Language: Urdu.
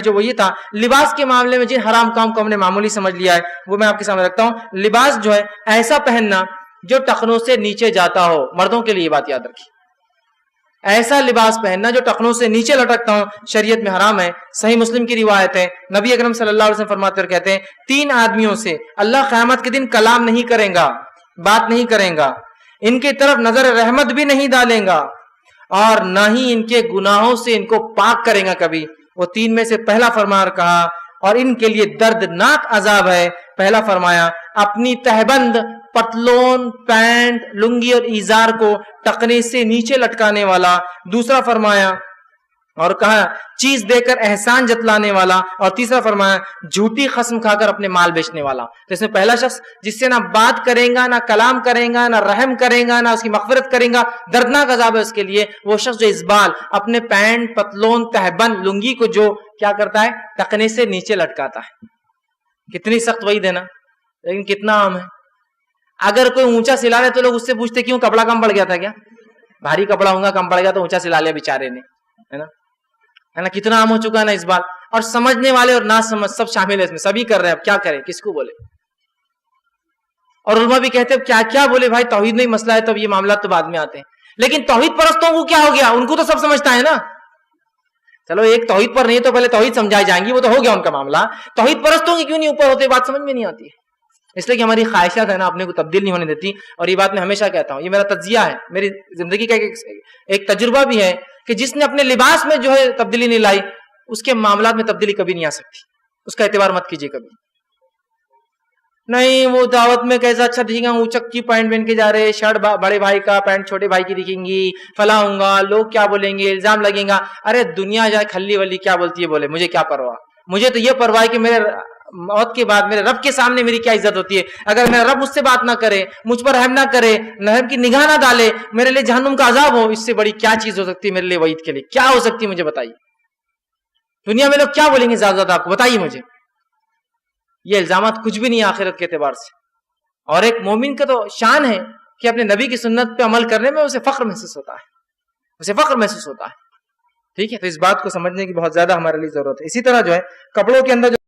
جو وہ یہ تھا لباس کے معاملے میں جن حرام کام کو ہم نے معمولی سمجھ لیا ہے وہ میں آپ کے سامنے رکھتا ہوں. لباس جو ہے ایسا پہننا جو ٹخنوں سے نیچے جاتا ہو. مردوں کے لیے یہ بات یاد رکھیے, ایسا لباس پہننا جو ٹخنوں سے نیچے لٹکتا ہو شریعت میں حرام ہے. صحیح مسلم کی روایت ہے, نبی اکرم صلی اللہ علیہ وسلم فرماتے اور کہتے ہیں 3 آدمیوں سے اللہ قیامت کے دن کلام نہیں کریں گا, بات نہیں کریں گا, ان کی طرف نظر رحمت بھی نہیں ڈالیں گا, اور نہ ہی ان کے گناہوں سے ان کو پاک کریں گا کبھی. وہ 3 میں سے پہلا فرمان کہا اور ان کے لیے دردناک عذاب ہے. پہلا فرمایا اپنی تہبند, پتلون, پینٹ, لنگی اور ایزار کو ٹخنے سے نیچے لٹکانے والا. دوسرا فرمایا اور کہا چیز دے کر احسان جتلانے والا. اور تیسرا فرمایا جھوٹی قسم کھا کر اپنے مال بیچنے والا. تو اس میں پہلا شخص جس سے نہ بات کریں گا, نہ کلام کریں گا, نہ رحم کریں گا, نہ اس کی مغفرت کریں گا, دردناک عذاب ہے اس کے لیے. وہ شخص جو اسبال اپنے پینٹ, پتلون, تہبند, لنگی کو جو کیا کرتا ہے ٹخنے سے نیچے لٹکاتا ہے. کتنی سخت وعید ہے نا, لیکن کتنا عام ہے. اگر کوئی اونچا سلا لے تو لوگ اس سے پوچھتے کیوں, کپڑا کم پڑ گیا تھا کیا, بھاری کپڑا ہوں گا کم پڑ گیا تو اونچا سلا لیا بیچارے نے, ہے نا. کتنا عام ہو چکا ہے نا اس بات. اور سمجھنے والے اور نہ سمجھ سب شامل ہے اس میں, سبھی کر رہے ہیں. اب کیا کریں, کس کو بولے. اور علماء بھی کہتے ہیں کیا کیا بولے بھائی, توحید میں مسئلہ ہے تب یہ معاملات تو بعد میں آتے ہیں. لیکن توحید پرستوں کو کیا ہو گیا, ان کو تو سب سمجھتا ہے نا. چلو ایک توحید پر نہیں تو پہلے توحید سمجھائی جائیں گی, وہ تو ہو گیا ان کا معاملہ. توحید پرستوں کی کیوں نہیں اوپر ہوتے, بات سمجھ میں نہیں آتی ہے. اس لیے کہ ہماری خواہشات ہے نا اپنے کو تبدیل نہیں ہونے دیتی. اور یہ بات میں ہمیشہ کہتا ہوں, یہ میرا تجزیہ ہے, میری زندگی کا ایک تجربہ بھی ہے کہ جس نے اپنے لباس میں جو ہے تبدیلی نہیں لائی اس کے معاملات میں تبدیلی کبھی نہیں آ سکتی. اس کا اعتبار مت کیجیے کبھی. نہیں وہ دعوت میں کیسا اچھا دکھیں گا, اونچک کی پینٹ پہن کے جا رہے, شرٹ بڑے بھائی کا, پینٹ چھوٹے بھائی کی دکھیں گی, فلاں ہوں گا, لوگ کیا بولیں گے, الزام لگیں گا. ارے دنیا جائے کھلی ولی کیا بولتی ہے بولے, مجھے کیا پرواہ. مجھے تو یہ پرواہ ہے کہ میرے موت کے بعد میرے رب کے سامنے میری کیا عزت ہوتی ہے. اگر میرا رب مجھ سے بات نہ کرے, مجھ پر رحم نہ کرے, رحم کی نگاہ نہ ڈالے, میرے لیے جہنم کا عذاب ہو, اس سے بڑی کیا چیز ہو سکتی ہے میرے لیے وعید کے لیے, کیا ہو سکتی ہے مجھے بتائیے. دنیا میں لوگ کیا بولیں گے زیادہ زیادہ آپ کو بتائیے مجھے. یہ الزامات کچھ بھی نہیں ہے آخرت کے اعتبار سے. اور ایک مومن کا تو شان ہے کہ اپنے نبی کی سنت پہ عمل کرنے میں اسے فخر محسوس ہوتا ہے, اسے فخر محسوس ہوتا ہے. ٹھیک ہے, تو اس بات کو سمجھنے کی بہت زیادہ ہمارے لیے ضرورت ہے. اسی طرح جو ہے کپڑوں کے اندر جو